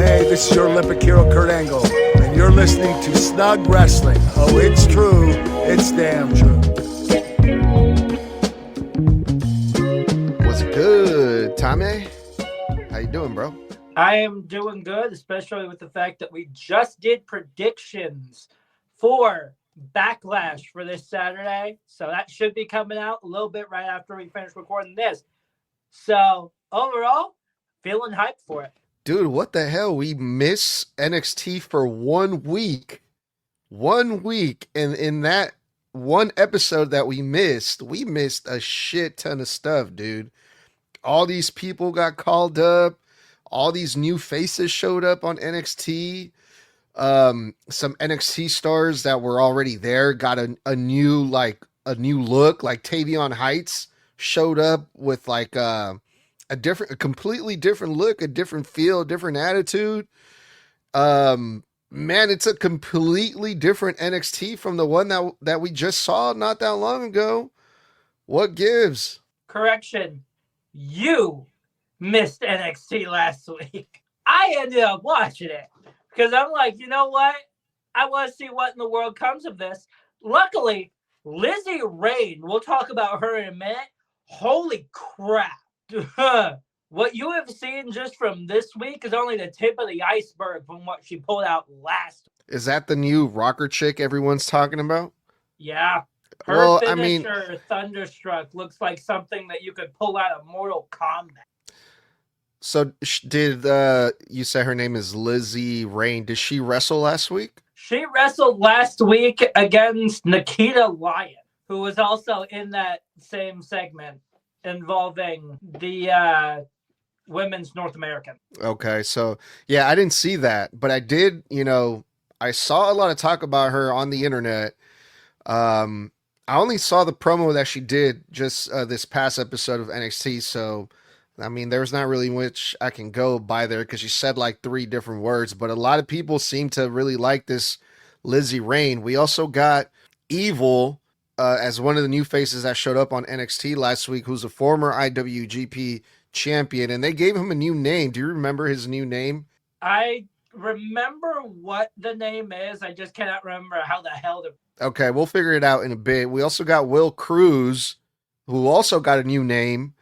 Hey, this is your Olympic hero, Kurt Angle, and you're listening to Snug Wrestling. Oh, it's true. It's damn true. What's good, Tommy? How you doing, bro? I am doing good, especially with the fact that we just did predictions for Backlash for this Saturday. So that should be coming out a little bit right after we finish recording this. So overall, feeling hyped for it. Dude, what the hell? We miss NXT for 1 week. 1 week. And in that one episode that we missed a shit ton of stuff, dude. All these people got called up. All these new faces showed up on NXT. Some NXT stars that were already there got a new look. Like Tavion Heights showed up with like a completely different look, a different feel, different attitude. Man, it's a completely different NXT from the one that we just saw not that long ago. What gives? Correction, you missed NXT last week. I ended up watching it because I'm like, you know what? I want to see what in the world comes of this. Luckily, Lizzie Rain, we'll talk about her in a minute. Holy crap. What you have seen just from this week is only the tip of the iceberg from what she pulled out last week. Is that the new rocker chick everyone's talking about? Yeah. Her finisher, Thunderstruck, looks like something that you could pull out of Mortal Kombat. So did you say her name is Lizzie Rain? Did she wrestle last week? She wrestled last week against Nikita Lyon, who was also in that same segment involving the women's North American. Okay, so yeah, I didn't see that, but I did, I saw a lot of talk about her on the internet. I only saw the promo that she did just this past episode of NXT, so I mean, there's not really much I can go by there because she said like 3 different words, but a lot of people seem to really like this Lizzie Rain. We also got Evil as one of the new faces that showed up on NXT last week, who's a former IWGP champion, and they gave him a new name. Do you remember his new name? I remember what the name is. I just cannot remember how the hell to... Okay, we'll figure it out in a bit. We also got Will Cruz, who also got a new name.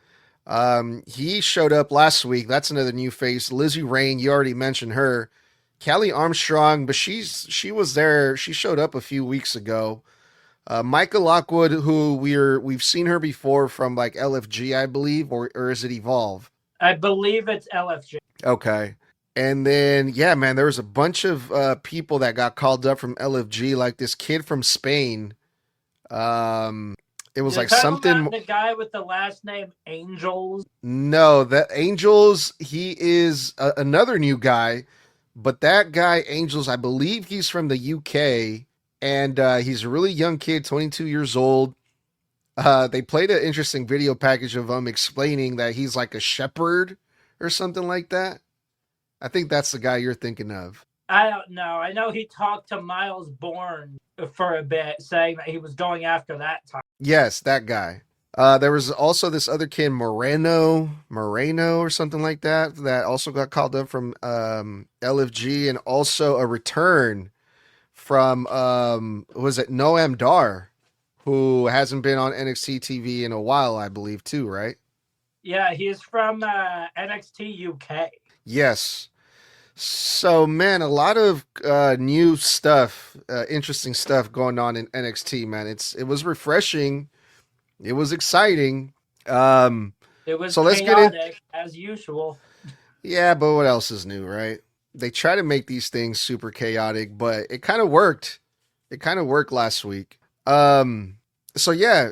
He showed up last week. That's another new face. Lizzie Rain, you already mentioned her. Kelly Armstrong, but she was there. She showed up a few weeks ago. Micah Lockwood, who we've seen her before from like LFG, I believe, or is it Evolve? I believe it's LFG. Okay. And then, yeah, man, there was a bunch of people that got called up from LFG, like this kid from Spain. It was like something. The guy with the last name Angels. No, that Angels. He is another new guy, but that guy Angels, I believe he's from the UK, and he's a really young kid, 22 years old. They played an interesting video package of him explaining that he's like a shepherd or something like that. I think that's the guy you're thinking of. I don't know. I know he talked to Miles Bourne for a bit, saying that he was going after that time. Yes, that guy. There was also this other kid, Moreno or something like that also got called up from LFG, and also a return from was it Noam Dar, who hasn't been on NXT TV in a while, I believe, too, right? Yeah, he's from NXT UK. Yes. So, man, a lot of new stuff, interesting stuff going on in NXT, man. It was refreshing. It was exciting. It was so let's get in as usual. Yeah, but what else is new, right? They try to make these things super chaotic, but it kind of worked. It kind of worked last week. So yeah,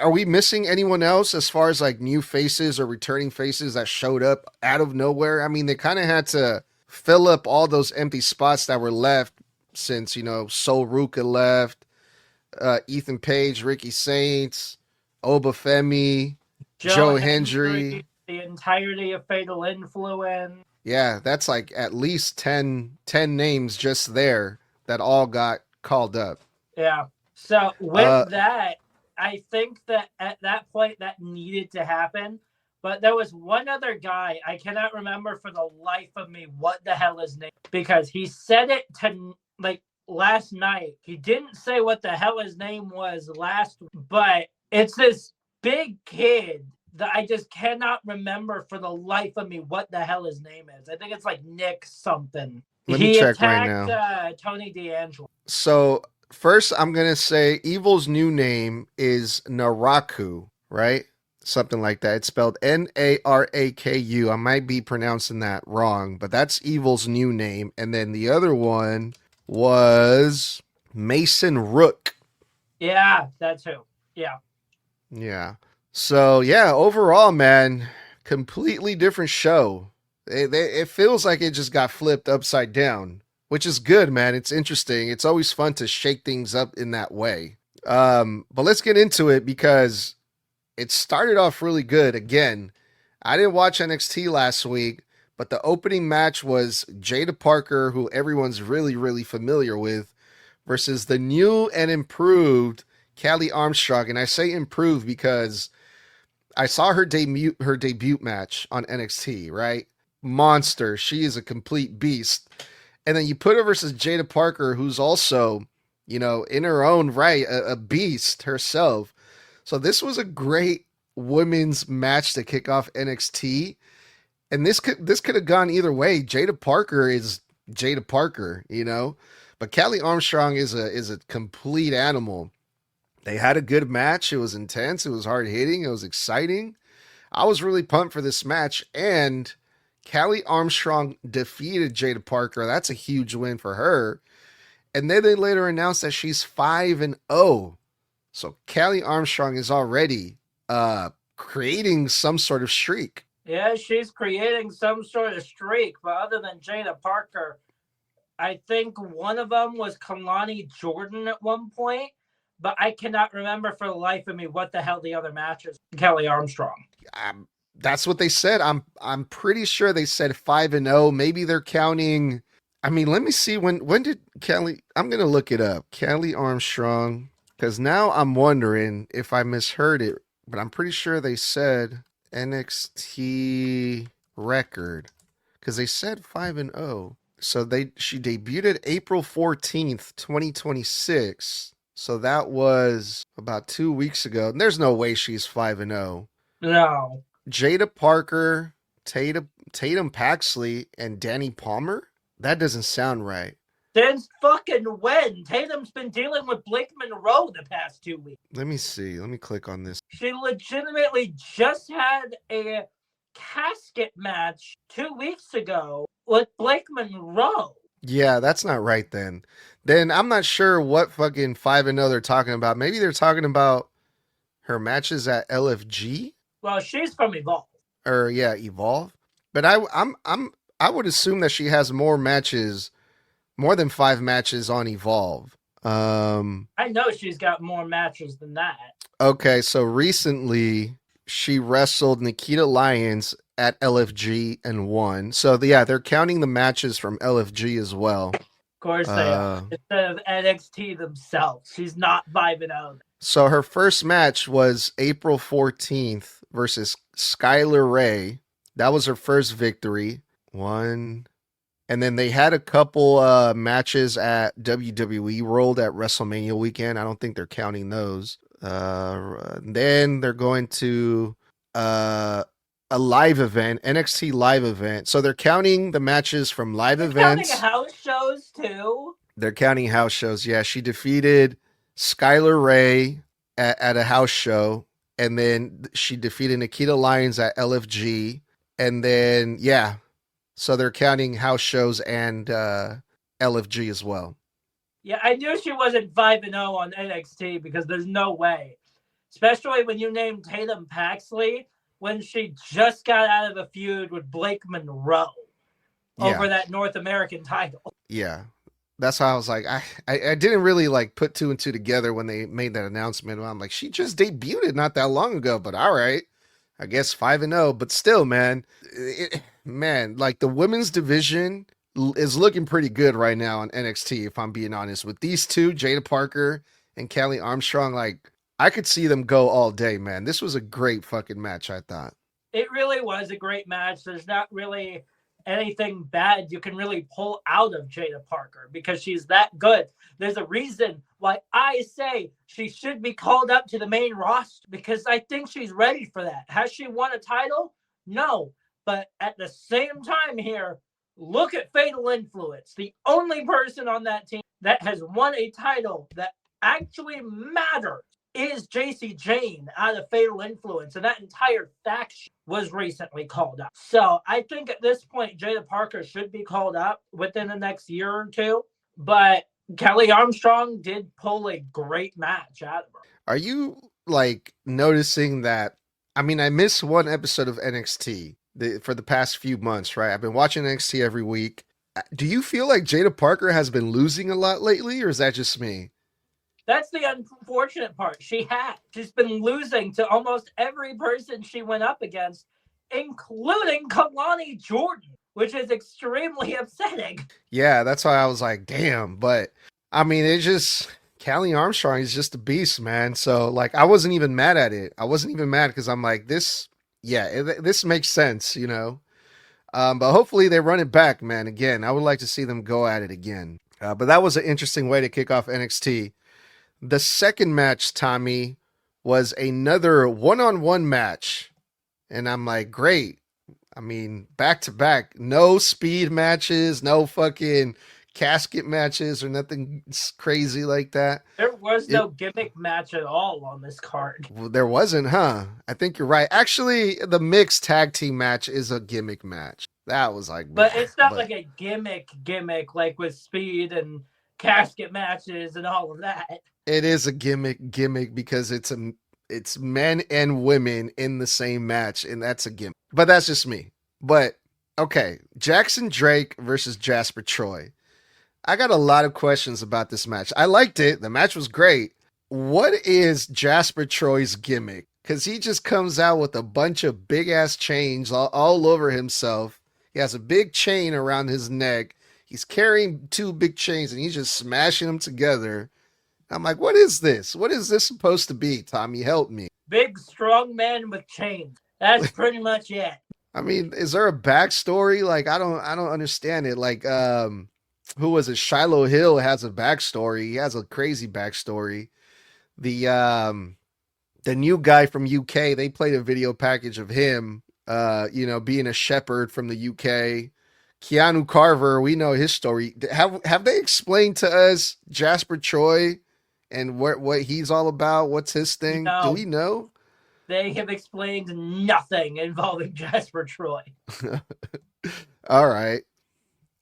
are we missing anyone else as far as like new faces or returning faces that showed up out of nowhere? I mean, they kind of had to fill up all those empty spots that were left since, Sol Ruka left, Ethan Page, Ricky Saints, Obafemi, Joe Hendry, the entirety of Fatal Influence. Yeah, that's like at least 10 names just there that all got called up. Yeah. So with that, I think that at that point that needed to happen. But there was one other guy, I cannot remember for the life of me what the hell his name, because he said it to like last night. He didn't say what the hell his name was last, but it's this big kid that I just cannot remember for the life of me what the hell his name is. I think it's like Nick something. Let me check right attacked now. Tony D'Angelo. So first, I'm gonna say Evil's new name is Naraku, right? Something like that. It's spelled Naraku. I might be pronouncing that wrong, but that's Evil's new name. And then the other one was Mason Rook. Yeah, that's who. Yeah. Yeah. So yeah, overall, man, completely different show. It feels like it just got flipped upside down, which is good, man. It's interesting. It's always fun to shake things up in that way. But let's get into it because it started off really good. Again, I didn't watch NXT last week, but the opening match was Jada Parker, who everyone's really, really familiar with, versus the new and improved Callie Armstrong. And I say improved because I saw her debut match on NXT, right? Monster. She is a complete beast. And then you put her versus Jada Parker, who's also, in her own right, a beast herself. So this was a great women's match to kick off NXT. And this could have gone either way. Jada Parker is Jada Parker, but Callie Armstrong is a complete animal. They had a good match. It was intense. It was hard hitting. It was exciting. I was really pumped for this match. And Callie Armstrong defeated Jada Parker. That's a huge win for her. And then they later announced that she's 5-0. So Callie Armstrong is already creating some sort of streak. Yeah, she's creating some sort of streak. But other than Jada Parker, I think one of them was Kalani Jordan at one point. But I cannot remember for the life of me what the hell the other match is. Callie Armstrong. That's what they said. I'm pretty sure they said 5-0. Maybe they're counting. I mean, let me see when did Callie. I'm gonna look it up. Callie Armstrong, because now I'm wondering if I misheard it. But I'm pretty sure they said NXT record because they said 5-0. So she debuted April 14th, 2026. So that was about 2 weeks ago. And there's no way she's 5-0. No. Jada Parker, Tatum Paxley, and Danny Palmer? That doesn't sound right. Since fucking when? Tatum's been dealing with Blake Monroe the past 2 weeks. Let me see. Let me click on this. She legitimately just had a casket match 2 weeks ago with Blake Monroe. Yeah, that's not right then. Then I'm not sure what fucking 5-0 they're talking about. Maybe they're talking about her matches at LFG? Well, she's from Evolve. Or yeah, Evolve. But I would assume that she has more matches, more than 5 matches on Evolve. I know she's got more matches than that. Okay, so recently she wrestled Nikita Lyons at LFG and won. So yeah, they're counting the matches from LFG as well. Of course they are. Instead of NXT themselves. She's not 5-0. So her first match was April 14th versus Skylar Ray. That was her first victory. One. And then they had a couple matches at WWE World at WrestleMania weekend. I don't think they're counting those. Then they're going to a live event, NXT live event. So they're counting the matches from live events. Counting house shows too. They're counting house shows. Yeah, she defeated Skylar Ray at a house show. And then she defeated Nikita Lyons at LFG. And then, yeah. So they're counting house shows and LFG as well. Yeah, I knew she wasn't 5-0 on NXT because there's no way. Especially when you named Tatum Paxley when she just got out of a feud with Blake Monroe over that North American title. Yeah. That's how I was like, I didn't really like put 2 and 2 together when they made that announcement. I'm like, she just debuted not that long ago, but all right. I guess 5-0, but still, man, like the women's division is looking pretty good right now on NXT, if I'm being honest. With these two, Jada Parker and Callie Armstrong, like I could see them go all day, man. This was a great fucking match, I thought. It really was a great match. There's not really anything bad you can really pull out of Jada Parker because she's that good. There's a reason why I say she should be called up to the main roster because I think she's ready for that. Has she won a title? No. But at the same time here, look at Fatal Influence. The only person on that team that has won a title that actually matters is JC Jane out of Fatal Influence, and that entire faction was recently called up. So I think at this point, Jada Parker should be called up within the next year or two, but Kelly Armstrong did pull a great match out of her. Are you like noticing that? I mean, I missed one episode of NXT for the past few months, right? I've been watching NXT every week. Do you feel like Jada Parker has been losing a lot lately, or is that just me? That's the unfortunate part. She's been losing to almost every person she went up against, including Kalani Jordan, which is extremely upsetting. Yeah, that's why I was like, damn. But I mean, it just Callie Armstrong is just a beast, man. So like, I wasn't even mad at it. I wasn't even mad because I'm like, this makes sense, you know. But hopefully they run it back, man. Again, I would like to see them go at it again. But that was an interesting way to kick off NXT. The second match, Tommy, was another one-on-one match. And I'm like, great. I mean, back-to-back. No speed matches, no fucking casket matches or nothing crazy like that. There was no gimmick match at all on this card. Well, there wasn't, huh? I think you're right. Actually, the mixed tag team match is a gimmick match. That was like... But it's not like a gimmick like with speed and casket matches and all of that. It is a gimmick because it's men and women in the same match, and that's a gimmick. But that's just me. But okay, Jackson Drake versus Jasper Troy. I got a lot of questions about this match. I liked it. The match was great. What is Jasper Troy's gimmick? Because he just comes out with a bunch of big ass chains all over himself. He has a big chain around his neck. He's carrying two big chains and he's just smashing them together. I'm like, what is this? What is this supposed to be, Tommy? Help me. Big, strong man with chains. That's pretty much it. I mean, is there a backstory? Like, I don't understand it. Like, who was it? Shiloh Hill has a backstory. He has a crazy backstory. The new guy from UK, they played a video package of him, being a shepherd from the UK. Keanu Carver, we know his story. Have they explained to us Jasper Troy and what he's all about? What's his thing? No, do we know? They have explained nothing involving Jasper Troy. All right.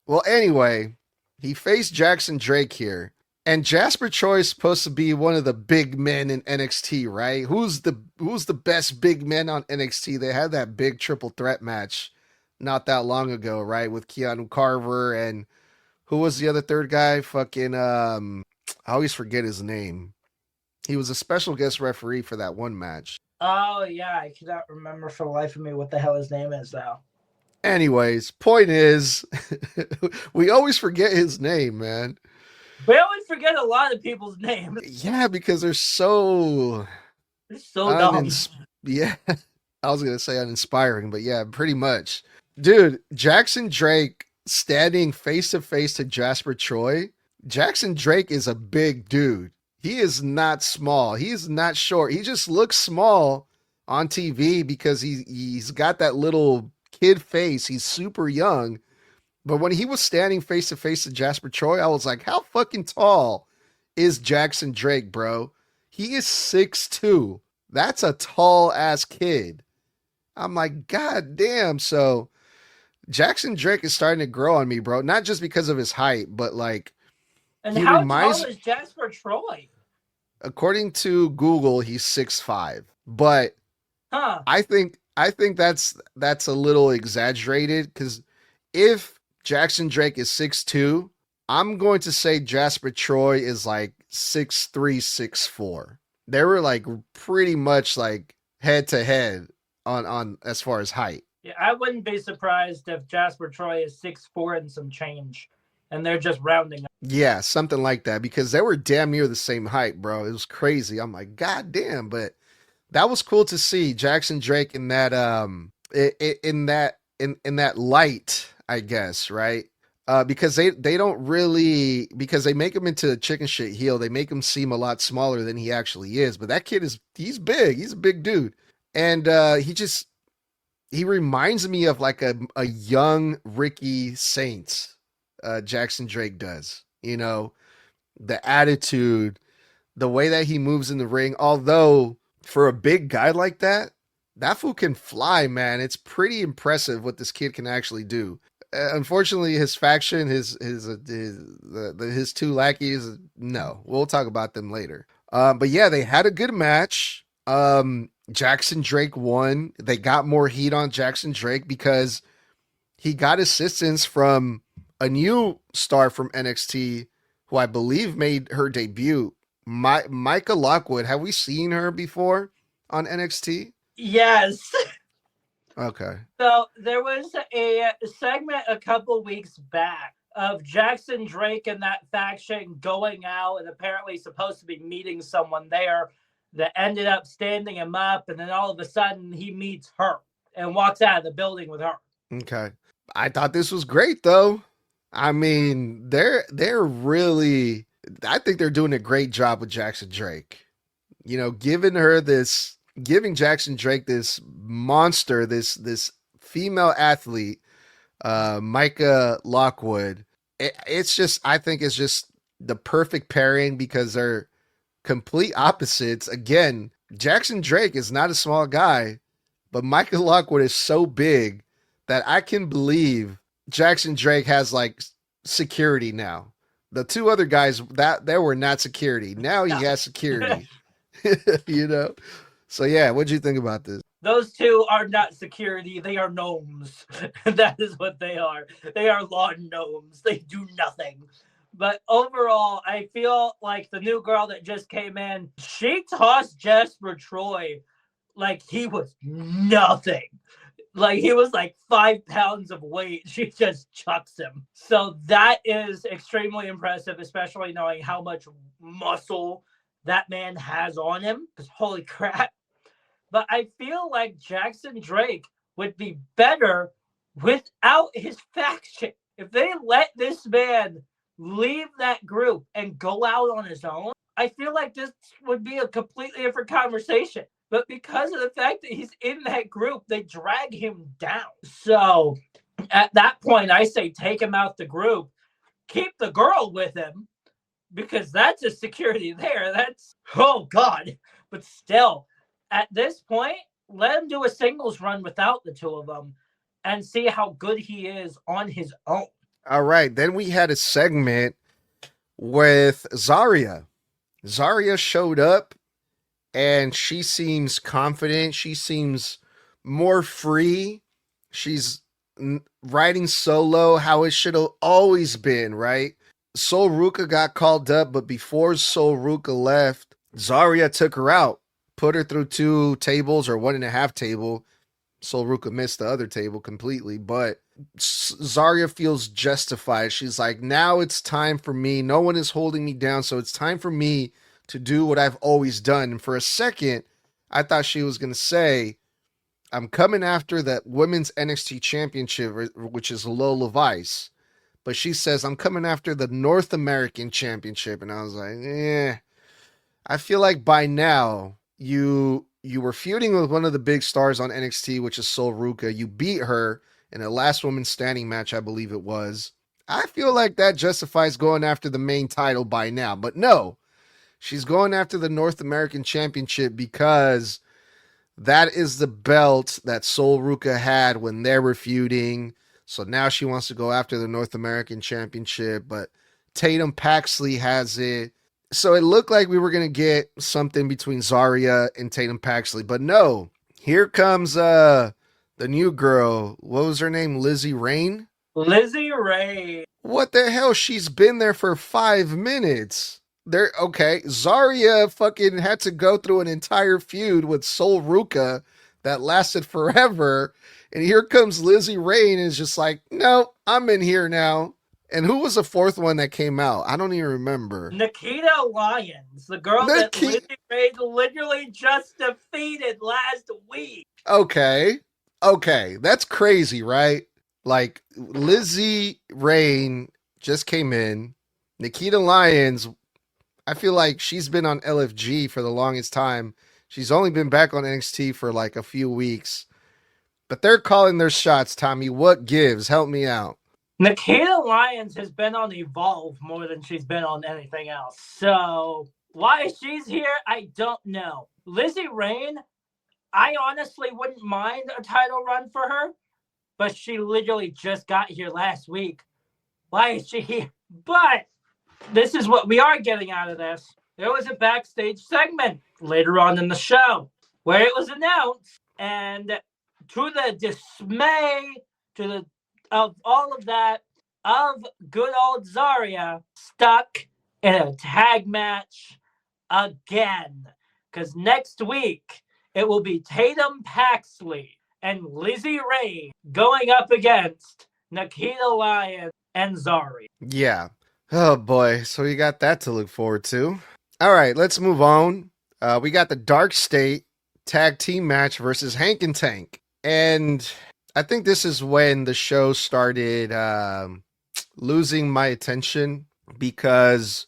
Well, anyway, he faced Jackson Drake here. And Jasper Troy is supposed to be one of the big men in NXT, right? Who's the best big men on NXT? They had that big triple threat match not that long ago, right? With Keanu Carver and who was the other third guy? Fucking I always forget his name. He was a special guest referee for that one match. Oh yeah, I cannot remember for the life of me what the hell his name is now. Anyways, point is, we always forget his name, man. We always forget a lot of people's names. Yeah, because they're so dumb. Yeah, I was gonna say uninspiring, but yeah, pretty much. Dude, Jackson Drake standing face to face to Jasper Troy. Jackson Drake is a big dude. He is not small. He is not short. He just looks small on TV because he's got that little kid face. He's super young. But when he was standing face to face to Jasper Troy, I was like, how fucking tall is Jackson Drake, bro? He is 6'2". That's a tall ass kid. I'm like, God damn. So Jackson Drake is starting to grow on me, bro. Not just because of his height, but like, and how tall is Jasper Troy? According to Google, he's 6'5". But I think that's a little exaggerated because if Jackson Drake is 6'2", I'm going to say Jasper Troy is like 6'3", 6'4". They were like pretty much like head to head on as far as height. Yeah, I wouldn't be surprised if Jasper Troy is 6'4" and some change, and they're just rounding up. Yeah, something like that, because they were damn near the same height, bro. It was crazy. I'm like, God damn, but that was cool to see Jackson Drake in that in that light, I guess, right? Because they don't really, because they make him into a chicken shit heel. They make him seem a lot smaller than he actually is. But that kid he's big. He's a big dude, and he reminds me of like a young Ricky Saints. Jackson Drake does, the attitude, the way that he moves in the ring. Although for a big guy like that fool can fly, man. It's pretty impressive what this kid can actually do. Unfortunately, his faction, his two lackeys, no, we'll talk about them later. But yeah, they had a good match. Jackson Drake won. They got more heat on Jackson Drake because he got assistance from a new star from NXT who I believe made her debut. Micah Lockwood. Have we seen her before on NXT? Yes. Okay. So there was a segment a couple weeks back of Jackson Drake and that faction going out and apparently supposed to be meeting someone there that ended up standing him up, and then all of a sudden he meets her and walks out of the building with her. Okay. I thought this was great though. I mean, they're really, I think they're doing a great job with Jackson Drake. Giving Jackson Drake this monster, this female athlete, Micah Lockwood. I think it's just the perfect pairing because they're complete opposites. Again, Jackson Drake is not a small guy, but Micah Lockwood is so big that I can believe Jackson Drake has like security now. The two other guys that they were not security. Now he has security. So yeah, what'd you think about this? Those two are not security. They are gnomes. That is what they are. They are lawn gnomes. They do nothing. But overall, I feel like the new girl that just came in, she tossed Jasper Troy like he was nothing. Like he was like 5 pounds of weight. She just chucks him. So that is extremely impressive, especially knowing how much muscle that man has on him. Because holy crap. But I feel like Jackson Drake would be better without his faction. If they let this man leave that group and go out on his own, I feel like this would be a completely different conversation. But because of the fact that he's in that group, they drag him down. So at that point, I say take him out the group, keep the girl with him, because that's a security there. That's, oh God. But still, at this point, let him do a singles run without the two of them and see how good he is on his own. All right. Then we had a segment with Zaria. Zaria showed up and she seems confident. She seems more free. She's riding solo how it should have always been, right? Sol Ruka got called up, but before Sol Ruka left, Zaria took her out, put her through 2 tables or 1.5 table. Sol Ruka missed the other table completely, but Zaria feels justified. She's like, now it's time for me. No one is holding me down, so it's time for me to do what I've always done. And for a second, I thought she was going to say, I'm coming after that women's NXT championship, which is Lola Vice. But she says, I'm coming after the North American championship. And I was like, I feel like by now you were feuding with one of the big stars on NXT, which is Sol Ruka. You beat her in a last woman standing match, I believe it was. I feel like that justifies going after the main title by now. But no, she's going after the North American championship because that is the belt that Sol Ruka had when they were feuding. So now she wants to go after the North American championship, but Tatum Paxley has it. So it looked like we were going to get something between Zaria and Tatum Paxley, but no. Here comes the new girl. What was her name? Lizzie Rain? Lizzie Rain. What the hell? She's been there for 5 minutes. Okay. Zaria fucking had to go through an entire feud with Sol Ruka that lasted forever. And here comes Lizzie Rain and is just like, no, I'm in here now. And who was the 4th one that came out? I don't even remember. Nikita Lyons, the girl that Lizzie Rain literally just defeated last week. Okay. Okay, that's crazy, right? Like Lizzie Rain just came in. Nikita Lyons, I feel like she's been on LFG for the longest time. She's only been back on NXT for like a few weeks. But they're calling their shots, Tommy. What gives? Help me out. Nikita Lyons has been on Evolve more than she's been on anything else. So why she's here, I don't know. Lizzie Rain, I honestly wouldn't mind a title run for her, but she literally just got here last week. Why is she here? But this is what we are getting out of this. There was a backstage segment later on in the show where it was announced, and to the dismay of all of that, of good old Zaria stuck in a tag match again. Because next week, it will be Tatum Paxley and Lizzie Ray going up against Nikita Lyons and Zaria. Yeah. Oh boy. So we got that to look forward to. All right, let's move on. We got the Dark State tag team match versus Hank and Tank. And I think this is when the show started losing my attention because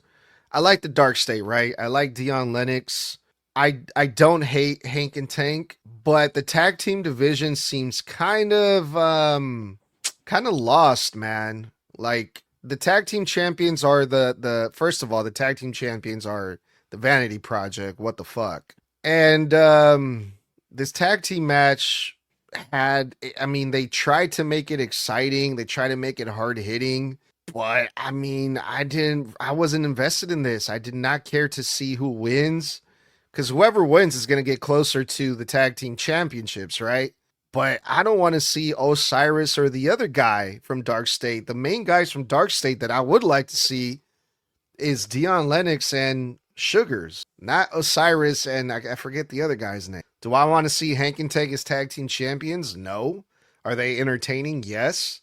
I like the Dark State, right? I like Dion Lennox. I don't hate Hank and Tank, but the tag team division seems kind of lost, man. Like the tag team champions are the first of all, the tag team champions are the Vanity Project. What the fuck? And this tag team match they tried to make it exciting. They tried to make it hard hitting. But I wasn't invested in this. I did not care to see who wins. Because whoever wins is going to get closer to the tag team championships, right? But I don't want to see Osiris or the other guy from Dark State. The main guys from Dark State that I would like to see is Dion Lennox and Sugars, not Osiris and I forget the other guy's name. Do I want to see Hank and Tank as tag team champions? No. Are they entertaining? Yes.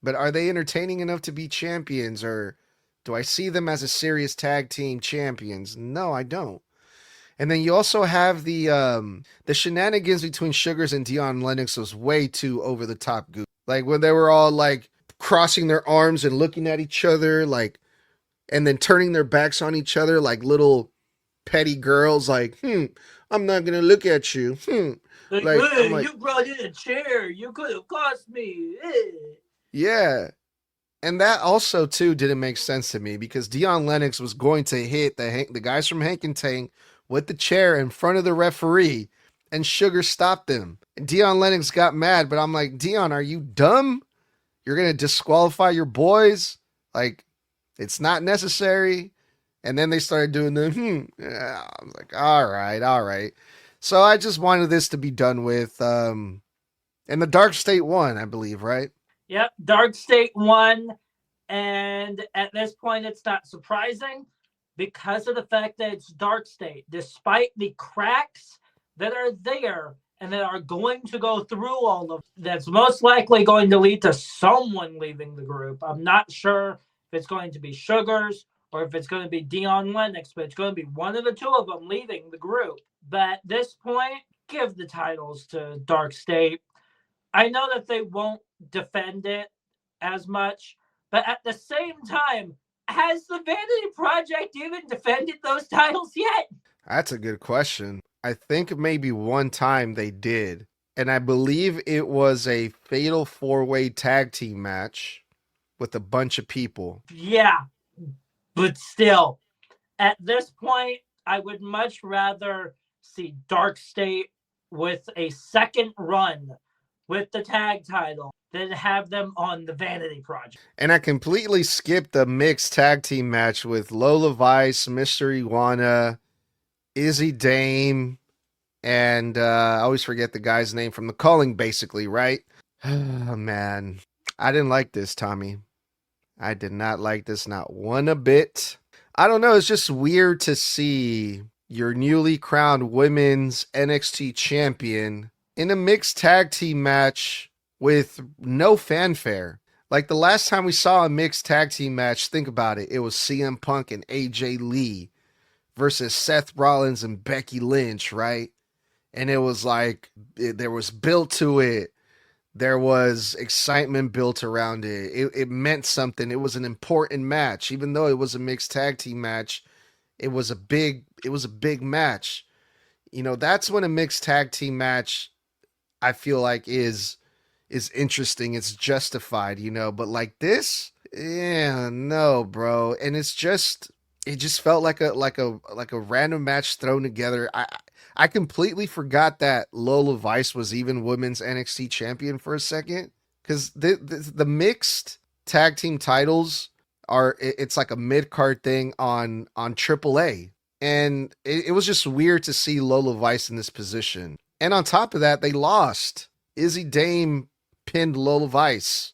But are they entertaining enough to be champions, or do I see them as a serious tag team champions? No, I don't. And then you also have the shenanigans between Sugars and Dion Lennox was way too over the top goofy. Like when they were all like crossing their arms and looking at each other, like, and then turning their backs on each other like little petty girls, like, I'm not gonna look at you. Like, hey, you brought in a chair. You could have cost me. Yeah. And that also, too, didn't make sense to me because Dion Lennox was going to hit the guys from Hank and Tank with the chair in front of the referee, and Sugar stopped them. And Dion Lennox got mad, but I'm like, Dion, are you dumb? You're going to disqualify your boys? Like, it's not necessary. And then they started doing the, I was like, all right. So I just wanted this to be done with. And the Dark State won, I believe, right? Yep, Dark State won. And at this point, it's not surprising because of the fact that it's Dark State. Despite the cracks that are there and that are going to go through all of, that's most likely going to lead to someone leaving the group. I'm not sure if it's going to be Sugars or if it's going to be Dion Lennox, but it's going to be one of the two of them leaving the group. But at this point, give the titles to Dark State. I know that they won't defend it as much, but at the same time, has the Vanity Project even defended those titles yet? That's a good question. I think maybe one time they did, and I believe it was a fatal 4-way tag team match with a bunch of people. Yeah, but still, at this point, I would much rather see Dark State with a second run with the tag title than have them on the Vanity Project. And I completely skipped the mixed tag team match with Lola Vice, Mr. Iguana, Izzy Dame, and I always forget the guy's name from the Calling, basically, right? Oh, man. I didn't like this, Tommy. I did not like this, not one bit. I don't know, it's just weird to see your newly crowned women's NXT champion in a mixed tag team match with no fanfare. Like the last time we saw a mixed tag team match, think about it. It was CM Punk and AJ Lee versus Seth Rollins and Becky Lynch, right? And it was like, there was build to it. There was excitement built around it. It meant something. It was an important match, even though it was a mixed tag team match. It was a big match. That's when a mixed tag team match I feel like is interesting. It's justified, but like this, yeah, no, bro. And it just felt like a random match thrown together. I completely forgot that Lola Vice was even women's NXT champion for a second, because the mixed tag team titles it's like a mid card thing on AAA, and it was just weird to see Lola Vice in this position. And on top of that, they lost. Izzy Dame pinned Lola Vice.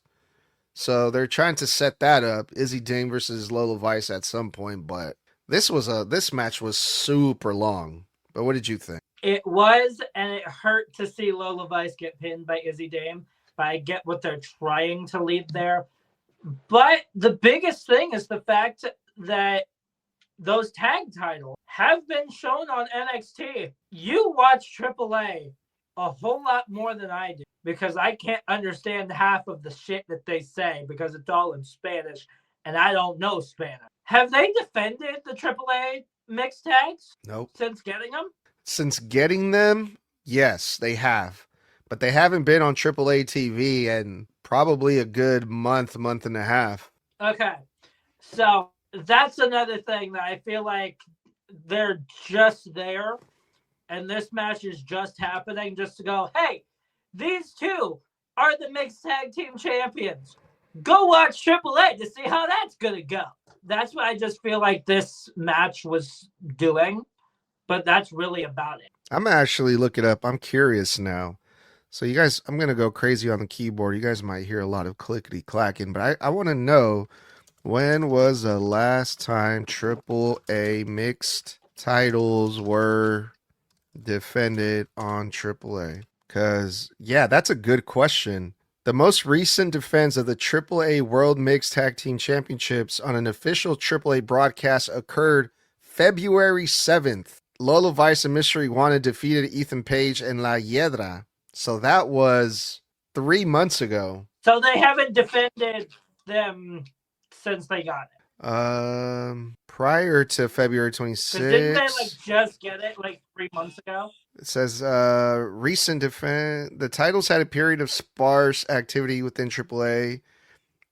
So they're trying to set that up. Izzy Dame versus Lola Vice at some point, but this match was super long. But what did you think? It was, and it hurt to see Lola Vice get pinned by Izzy Dame. But I get what they're trying to lead there. But the biggest thing is the fact that those tag titles have been shown on NXT. You watch AAA a whole lot more than I do, because I can't understand half of the shit that they say because it's all in Spanish and I don't know Spanish. Have they defended the AAA mixed tags? Nope. Since getting them? Since getting them, yes, they have. But they haven't been on AAA TV in probably a good month and a half. Okay. So that's another thing that I feel like they're just there, and this match is just happening just to go, hey, these two are the mixed tag team champions. Go watch AAA to see how that's going to go. That's what I just feel like this match was doing, but that's really about it. I'm gonna actually look it up. I'm curious now. So you guys, I'm going to go crazy on the keyboard. You guys might hear a lot of clickety clacking, but I want to know, when was the last time AAA mixed titles were defended on AAA? Because, yeah, that's a good question. The most recent defense of the AAA World Mixed Tag Team Championships on an official AAA broadcast occurred February 7th. Lola Vice and Mystery Iguana defeated Ethan Page and La Hiedra. So that was 3 months ago. So they haven't defended them since they got it. Prior to February 26th. Didn't they just get it 3 months ago? It says recent defense. The titles had a period of sparse activity within AAA,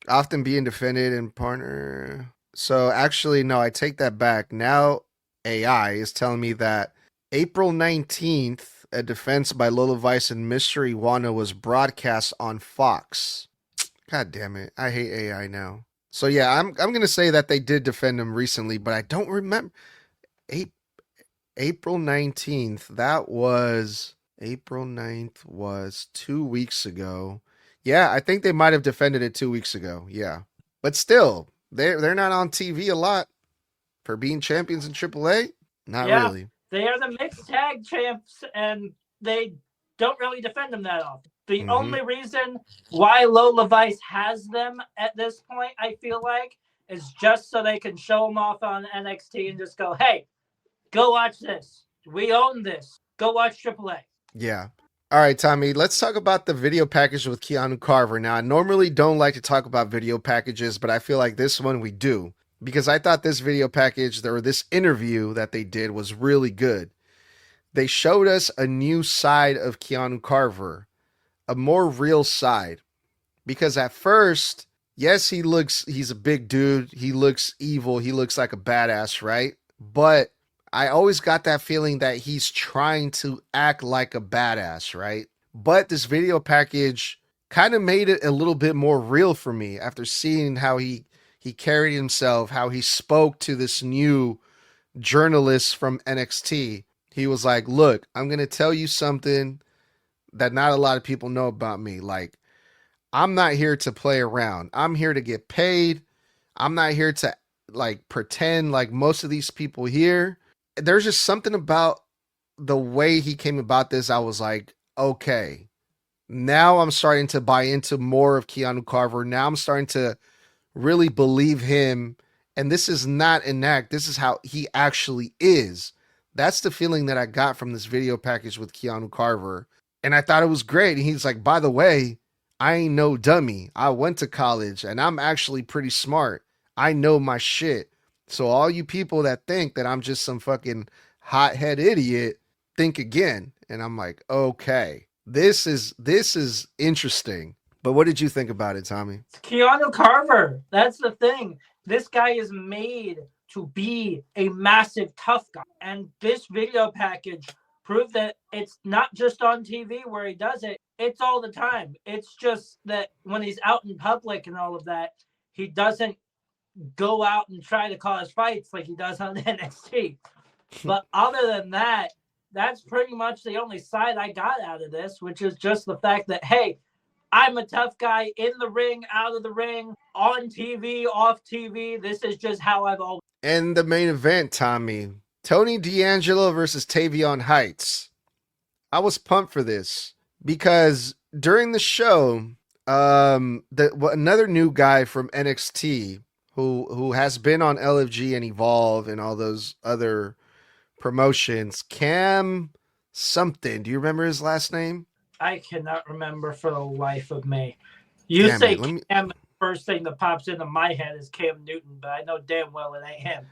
often being defended in partner. So actually, no, I take that back. Now AI is telling me that April 19th, a defense by Lola Vice and Mystery Iguana was broadcast on Fox. God damn it. I hate AI now. So yeah, I'm going to say that they did defend him recently, but I don't remember. April 19th, April 9th was 2 weeks ago. Yeah, I think they might have defended it 2 weeks ago. Yeah. But still, they're not on TV a lot for being champions in AAA. Not really. They are the mixed tag champs, and they don't really defend them that often. The only reason why Lola Vice has them at this point, I feel like, is just so they can show them off on NXT and just go, hey, go watch this. We own this. Go watch AAA. Yeah. All right, Tommy, let's talk about the video package with Keanu Carver. Now, I normally don't like to talk about video packages, but I feel like this one we do, because I thought this video package, or this interview that they did, was really good. They showed us a new side of Keanu Carver, a more real side. Because at first, yes, he's a big dude. He looks evil. He looks like a badass, right? But I always got that feeling that he's trying to act like a badass, right? But this video package kind of made it a little bit more real for me after seeing how he carried himself, how he spoke to this new journalist from NXT. He was like, look, I'm going to tell you something that not a lot of people know about me. Like, I'm not here to play around. I'm here to get paid. I'm not here to pretend like most of these people here. There's just something about the way he came about this. I was like, okay, now I'm starting to buy into more of Keanu Carver. Now I'm starting to really believe him. And this is not an act. This is how he actually is. That's the feeling that I got from this video package with Keanu Carver. And I thought it was great. And he's like, by the way, I ain't no dummy. I went to college and I'm actually pretty smart. I know my shit. So all you people that think that I'm just some fucking hothead idiot, think again. And I'm like, okay, this is interesting. But what did you think about it, Tommy? It's Keanu Carver. That's the thing. This guy is made to be a massive tough guy. And this video package proved that it's not just on TV where he does it. It's all the time. It's just that when he's out in public and all of that, he doesn't go out and try to cause fights like he does on NXT. But other than that, that's pretty much the only side I got out of this, which is just the fact that, hey, I'm a tough guy in the ring, out of the ring, on TV, off TV. This is just how I've always. And the main event, Tommy. Tony D'Angelo versus Tavion Heights. I was pumped for this because during the show, another new guy from NXT who has been on LFG and Evolve and all those other promotions, Cam something. Do you remember his last name? I cannot remember for the life of me. You damn say Cam, the first thing that pops into my head is Cam Newton, but I know damn well it ain't him.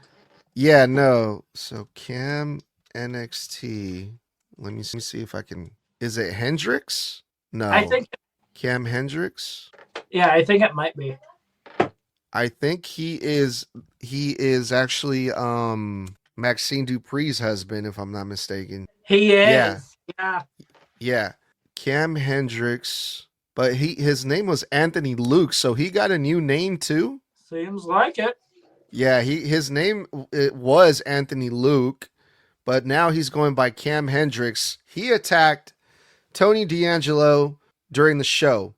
Yeah, no. So Cam NXT. Let me see if I can. Is it Hendricks? No. I think Cam Hendricks. Yeah, I think it might be. I think he is actually Maxine Dupree's husband, if I'm not mistaken. He is. Yeah. Cam Hendricks. But his name was Anthony Luke, so he got a new name too? Seems like it. Yeah, his name it was Anthony Luke, but now he's going by Cam Hendricks. He attacked Tony D'Angelo during the show.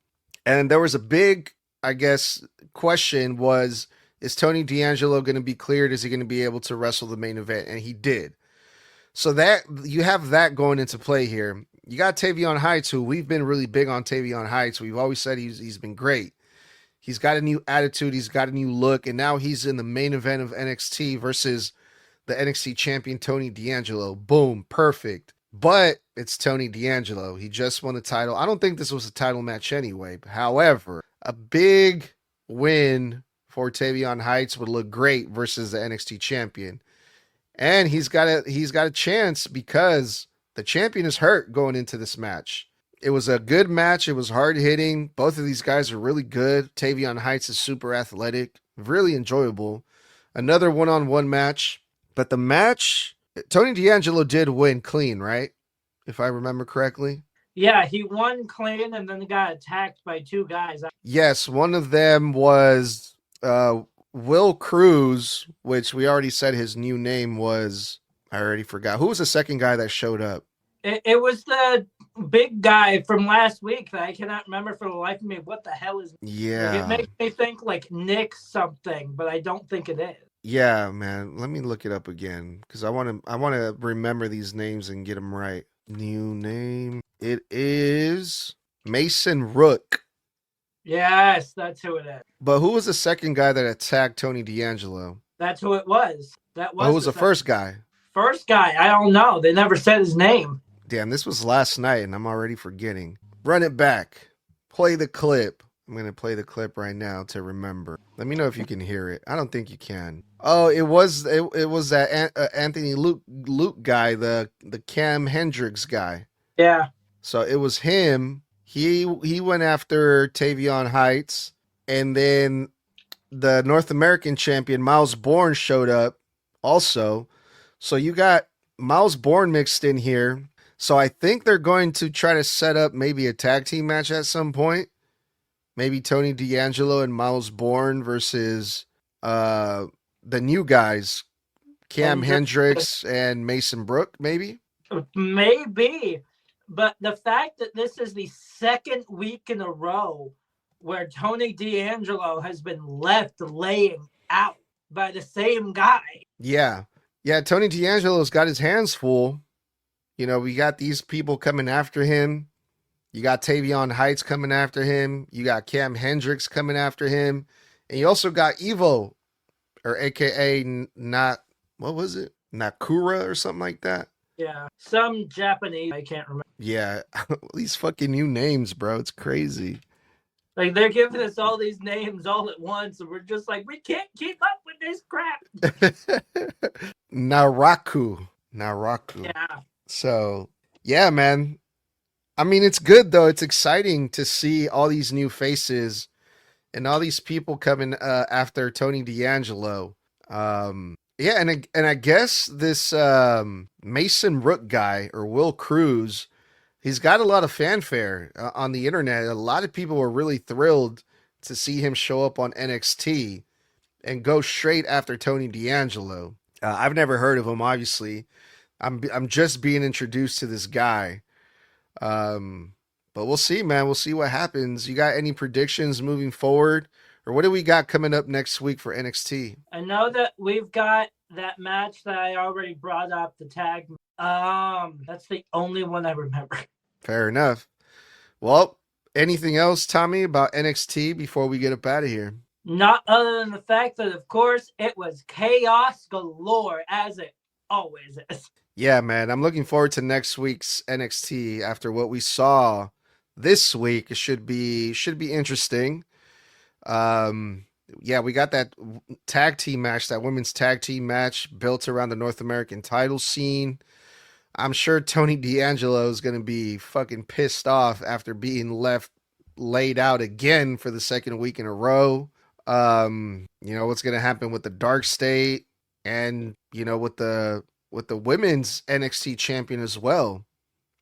And there was a big, I guess, question was, is Tony D'Angelo going to be cleared? Is he going to be able to wrestle the main event? And he did. So that you have that going into play here. You got Tavion Heights, who we've been really big on Tavion Heights. We've always said he's been great. He's got a new attitude. He's got a new look. And now he's in the main event of NXT versus the NXT champion, Tony D'Angelo. Boom. Perfect. But it's Tony D'Angelo. He just won the title. I don't think this was a title match anyway. However, a big win for Tavion Heights would look great versus the NXT champion. And he's got a chance because the champion is hurt going into this match. It was a good match. It was hard hitting. Both of these guys are really good. Tavion Heights is super athletic, really enjoyable. Another one-on-one match. But the match, Tony D'Angelo did win clean, right? If I remember correctly. Yeah, he won clean and then he got attacked by two guys. Yes, one of them was Will Cruz, which we already said his new name was. I already forgot. Who was the second guy that showed up? It was the big guy from last week that I cannot remember for the life of me. What the hell is? Yeah. It makes me think like Nick something, but I don't think it is. Yeah, man. Let me look it up again because I want to remember these names and get them right. New name. It is Mason Rook. Yes, that's who it is. But who was the second guy that attacked Tony D'Angelo? That's who it was. Who was the first guy? First guy, I don't know. They never said his name. Damn, this was last night and I'm already forgetting. Run it back. Play the clip. I'm going to play the clip right now to remember. Let me know if you can hear it. I don't think you can. Oh, it was that Anthony Luke guy, the Cam Hendricks guy. Yeah. So it was him. He went after Tavion Heights, and then the North American champion Miles Bourne showed up also. So you got Miles Bourne mixed in here. So I think they're going to try to set up maybe a tag team match at some point. Maybe Tony D'Angelo and Miles Bourne versus the new guys, Cam Hendricks and Mason Brook, maybe? Maybe. But the fact that this is the second week in a row where Tony D'Angelo has been left laying out by the same guy. Yeah. Yeah, Tony D'Angelo's got his hands full. You know, we got these people coming after him. You got Tavion Heights coming after him. You got Cam Hendricks coming after him. And you also got Evo, or AKA what was it? Nakura or something like that. Yeah, some Japanese, I can't remember. Yeah, these fucking new names, bro. It's crazy. Like, they're giving us all these names all at once, and we're just like, we can't keep up with this crap. Naraku. Yeah. So, yeah, man. I mean, it's good though. It's exciting to see all these new faces and all these people coming after Tony D'Angelo. Yeah, and I guess this Mason Rook guy or Will Cruz, he's got a lot of fanfare on the internet. A lot of people were really thrilled to see him show up on NXT and go straight after Tony D'Angelo. I've never heard of him, obviously. I'm just being introduced to this guy. But we'll see, man. We'll see what happens. You got any predictions moving forward? Or what do we got coming up next week for NXT? I know that we've got that match that I already brought up, the tag. That's the only one I remember. Fair enough. Well, anything else, Tommy, about NXT before we get up out of here? Not other than the fact that, of course, it was chaos galore, as it always is. Yeah, man. I'm looking forward to next week's NXT after what we saw this week. It should be interesting. Yeah, we got that tag team match, that women's tag team match built around the North American title scene. I'm sure Tony D'Angelo is going to be fucking pissed off after being left laid out again for the second week in a row. You know, what's going to happen with the Dark State and, you know, with the women's NXT champion as well.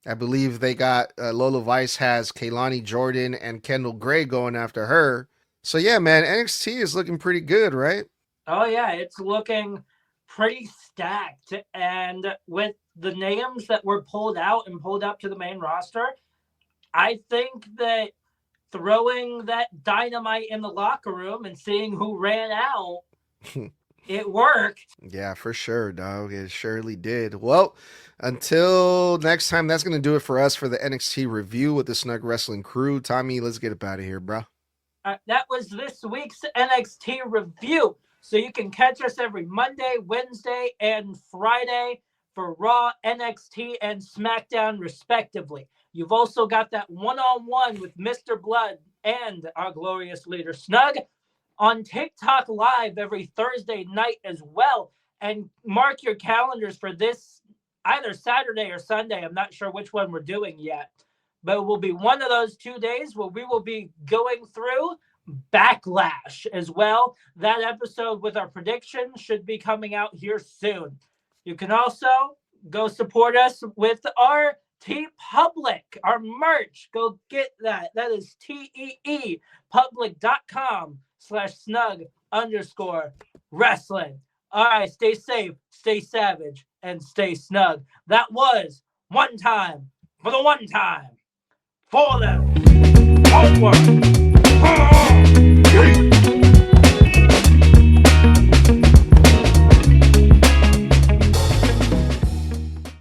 I believe they got Lola Vice has Kaylani Jordan and Kendall Gray going after her. So yeah, man, NXT is looking pretty good, right? Oh yeah, it's looking pretty stacked. And with the names that were pulled out and pulled up to the main roster, I think that throwing that dynamite in the locker room and seeing who ran out, it worked. Yeah, for sure, dog. It surely did. Well, until next time, that's going to do it for us for the NXT review with the Snug Wrestling crew. Tommy, let's get up out of here, bro. That was this week's NXT review. So you can catch us every Monday, Wednesday, and Friday for Raw, NXT, and SmackDown, respectively. You've also got that one-on-one with Mr. Blood and our glorious leader, Snug, on TikTok Live every Thursday night as well. And mark your calendars for this either Saturday or Sunday. I'm not sure which one we're doing yet. But it will be one of those 2 days where we will be going through Backlash as well. That episode with our predictions should be coming out here soon. You can also go support us with our TeePublic, our merch. Go get that. That is teepublic.com/snug_wrestling. All right, stay safe, stay savage, and stay snug. That was one time for the one time. For them. Onward.